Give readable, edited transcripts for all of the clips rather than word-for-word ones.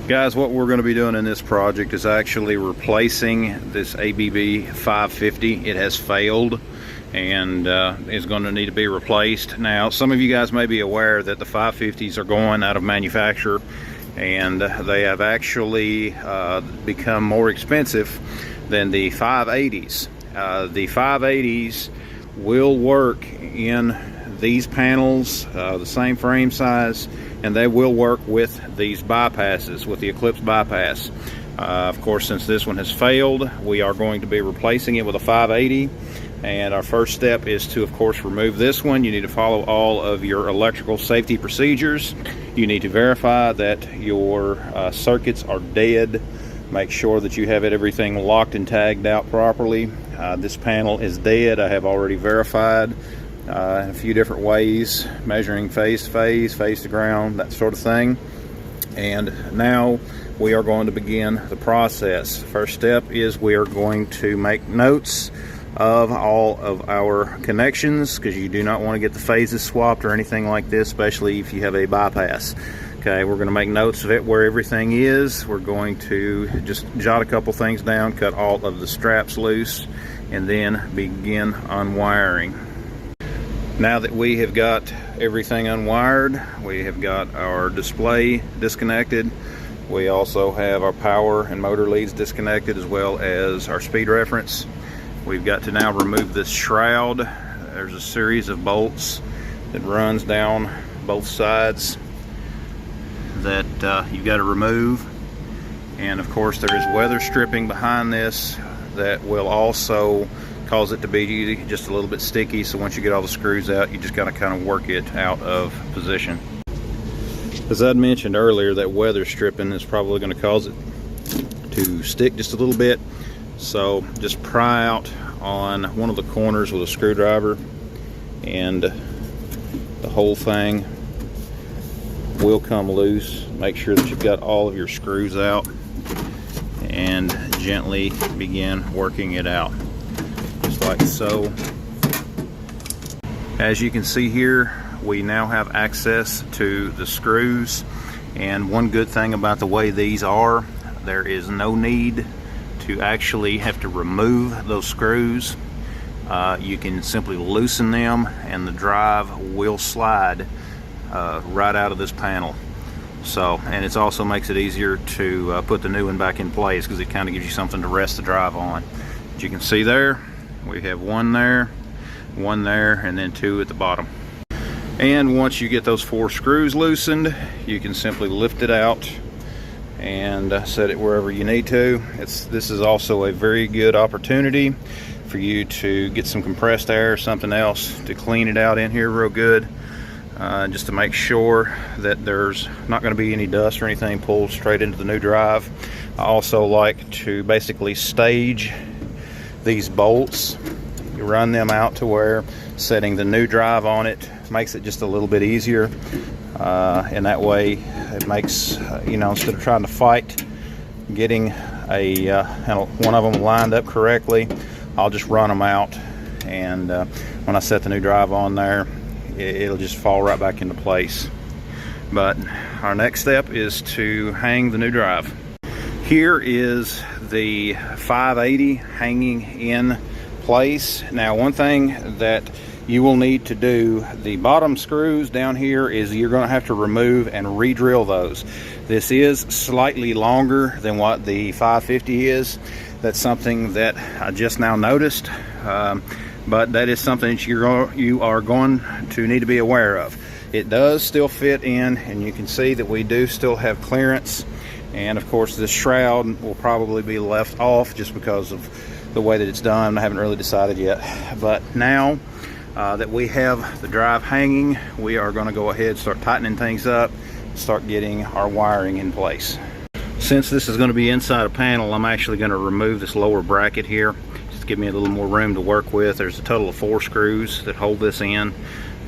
Guys, what we're going to be doing in this project is actually replacing this ABB 550. It has failed and is going to need to be replaced. Now, some of you guys may be aware that the 550s are going out of manufacture, and they have actually become more expensive than the 580s. The 580s will work in these panels, the same frame size, and they will work with these bypasses, with the Eclipse bypass. Of course, since this one has failed, we are going to be replacing it with a 580, and our first step is to, of course, remove this one. You need to follow all of your electrical safety procedures. You need to verify that your circuits are dead. Make sure that you have everything locked and tagged out properly. This panel is dead. I have already verified in a few different ways, measuring phase to phase, phase to ground, that sort of thing. And now we are going to begin the process. First step is we are going to make notes of all of our connections, because you do not want to get the phases swapped or anything like this, especially if you have a bypass. Okay, we're going to make notes of it where everything is. We're going to just jot a couple things down, cut all of the straps loose, and then begin unwiring. Now that we have got everything unwired, we have got our display disconnected. We also have our power and motor leads disconnected, as well as our speed reference. We've got to now remove this shroud. There's a series of bolts that runs down both sides that you've got to remove. And of course, there is weather stripping behind this that will also cause it to be just a little bit sticky. So once you get all the screws out, you just got to kind of work it out of position. As I'd mentioned earlier, that weather stripping is probably going to cause it to stick just a little bit. So just pry out on one of the corners with a screwdriver, and the whole thing will come loose. Make sure that you've got all of your screws out and gently begin working it out, just like so. As you can see here, we now have access to the screws, and one good thing about the way these are, there is no need to actually have to remove those screws. You can simply loosen them and the drive will slide right out of this panel. So, and it also makes it easier to put the new one back in place, because it kind of gives you something to rest the drive on. As you can see there, we have one there, and then two at the bottom. And once you get those 4 screws loosened, you can simply lift it out and set it wherever you need to. This is also a very good opportunity for you to get some compressed air or something else to clean it out in here real good, just to make sure that there's not going to be any dust or anything pulled straight into the new drive. I also like to basically stage these bolts. You run them out to where setting the new drive on it makes it just a little bit easier, and that way it makes, you know, instead of trying to fight getting one of them lined up correctly, I'll just run them out, and when I set the new drive on there, it'll just fall right back into place. But our next step is to hang the new drive. Here is the 580 hanging in place. Now, one thing that you will need to do, the bottom screws down here, is you're going to have to remove and re-drill those. This is slightly longer than what the 550 is. That's something that I just now noticed, but that is something that you are going to need to be aware of. It does still fit in, and you can see that we do still have clearance. And of course, this shroud will probably be left off just because of the way that it's done. I haven't really decided yet, but now that we have the drive hanging, we are going to go ahead and start tightening things up, start getting our wiring in place. Since this is going to be inside a panel, I'm actually going to remove this lower bracket here, just to give me a little more room to work with. There's a total of 4 screws that hold this in,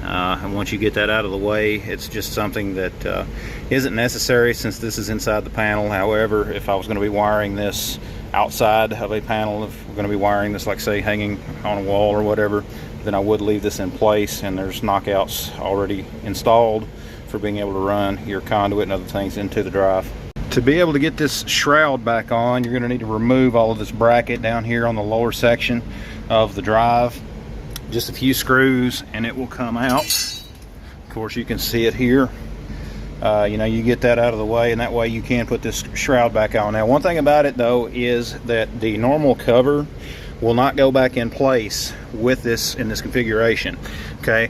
and once you get that out of the way, it's just something that isn't necessary since this is inside the panel. However, if I was going to be wiring this outside of a panel, if we're going to be wiring this, like say hanging on a wall or whatever, then I would leave this in place, and there's knockouts already installed for being able to run your conduit and other things into the drive. To be able to get this shroud back on, you're going to need to remove all of this bracket down here on the lower section of the drive. Just a few screws and it will come out. Of course, you can see it here. You know, you get that out of the way, and that way you can put this shroud back on. Now, one thing about it though is that the normal cover will not go back in place with this in this configuration. Okay,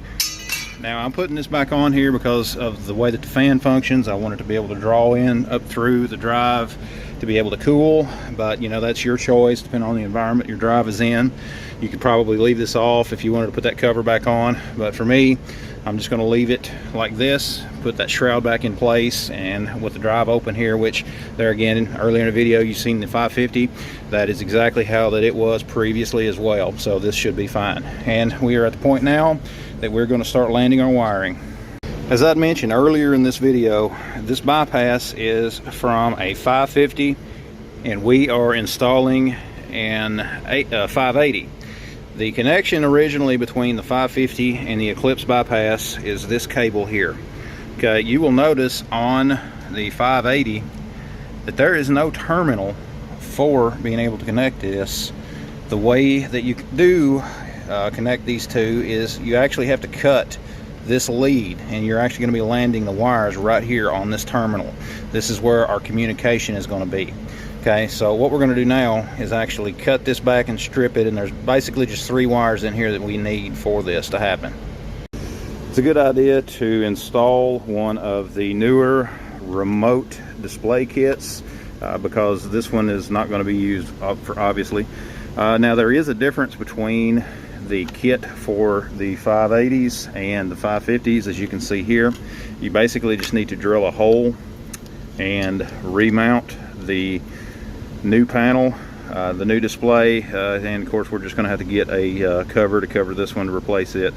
now I'm putting this back on here because of the way that the fan functions. I want it to be able to draw in up through the drive to be able to cool, but you know, that's your choice depending on the environment your drive is in. You could probably leave this off if you wanted to put that cover back on, but for me, I'm just going to leave it like this, put that shroud back in place, and with the drive open here, which there again, earlier in the video you've seen the 550, that is exactly how that it was previously as well, so this should be fine. And we are at the point now that we're going to start landing our wiring. As I mentioned earlier in this video, this bypass is from a 550 and we are installing an 580. The connection originally between the 550 and the Eclipse bypass is this cable here. Okay, you will notice on the 580 that there is no terminal for being able to connect this. The way that you do connect these two is you actually have to cut this lead, and you're actually going to be landing the wires right here on this terminal. This is where our communication is going to be. Okay, so what we're going to do now is actually cut this back and strip it, and there's basically just 3 wires in here that we need for this to happen. It's a good idea to install one of the newer remote display kits because this one is not going to be used for obviously. Now there is a difference between the kit for the 580s and the 550s. As you can see here, you basically just need to drill a hole and remount the new panel, the new display, and of course we're just going to have to get a cover to cover this one to replace it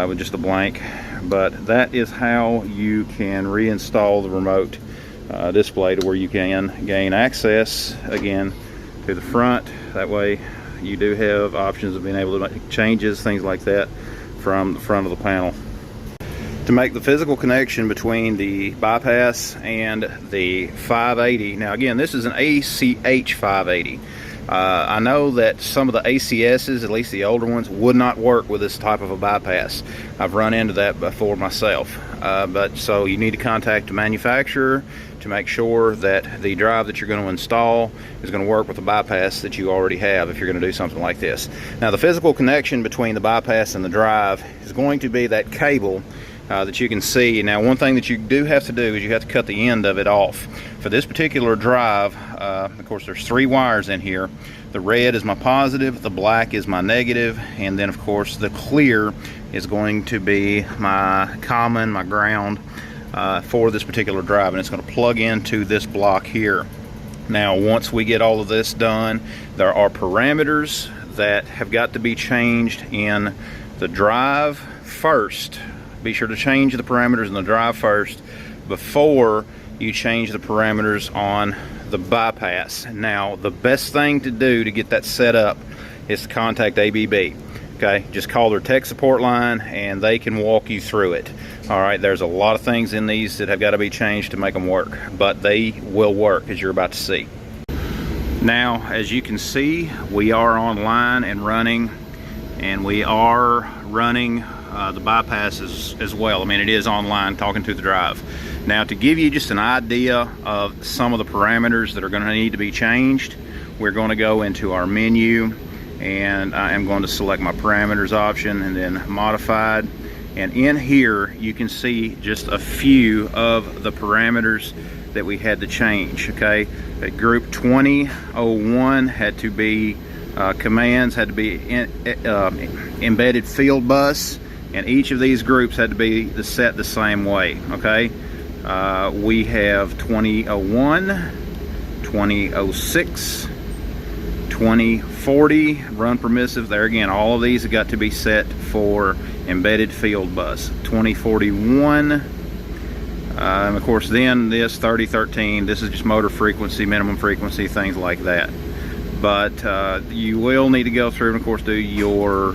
with just a blank. But that is how you can reinstall the remote display to where you can gain access again to the front. That way you do have options of being able to make changes, things like that, from the front of the panel. To make the physical connection between the bypass and the 580, now again, this is an ACH 580. I know that some of the ACSs, at least the older ones, would not work with this type of a bypass. I've run into that before myself. But so you need to contact the manufacturer to make sure that the drive that you're going to install is going to work with the bypass that you already have if you're going to do something like this. Now the physical connection between the bypass and the drive is going to be that cable that you can see. Now one thing that you do have to do is you have to cut the end of it off. For this particular drive, of course there's 3 wires in here. The red is my positive, the black is my negative, and then of course the clear is going to be my common, my ground for this particular drive, and it's going to plug into this block here. Now once we get all of this done, there are parameters that have got to be changed in the drive first. Be sure to change the parameters in the drive first before you change the parameters on the bypass. Now the best thing to do to get that set up is to contact ABB. Okay, just call their tech support line and they can walk you through it. All right, there's a lot of things in these that have got to be changed to make them work, but they will work, as you're about to see. Now as you can see, we are online and running, and we are running the bypass as well. I mean, it is online talking to the drive. Now to give you just an idea of some of the parameters that are going to need to be changed, we're going to go into our menu, and I am going to select my parameters option and then modified, and in here you can see just a few of the parameters that we had to change. Okay, at group 2001 had to be commands had to be embedded field bus, and each of these groups had to be set the same way. Okay, we have 2001, 2006, 2040 run permissive. There again, all of these have got to be set for embedded field bus. 2041, and of course then this 3013, this is just motor frequency, minimum frequency, things like that. But you will need to go through and of course do your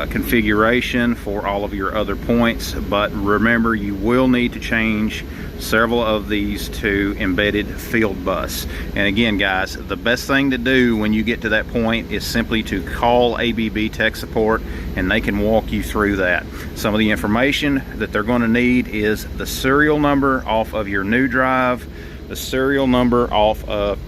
configuration for all of your other points, but remember, you will need to change several of these to embedded field bus. And again, guys, the best thing to do when you get to that point is simply to call ABB tech support, and they can walk you through that. Some of the information that they're going to need is the serial number off of your new drive, the serial number off of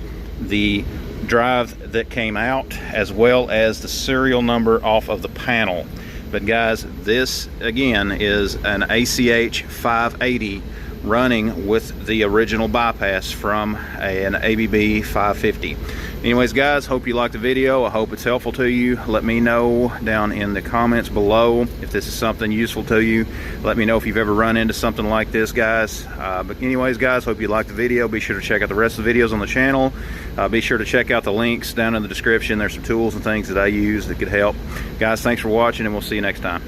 the drive that came out, as well as the serial number off of the panel. But guys, this again is an ACH 580 running with the original bypass from an ABB 550. Anyways, guys, hope you liked the video. I hope it's helpful to you. Let me know down in the comments below if this is something useful to you. Let me know if you've ever run into something like this, guys. But anyways, guys, hope you liked the video. Be sure to check out the rest of the videos on the channel. Be sure to check out the links down in the description. There's some tools and things that I use that could help. Guys, thanks for watching, and we'll see you next time.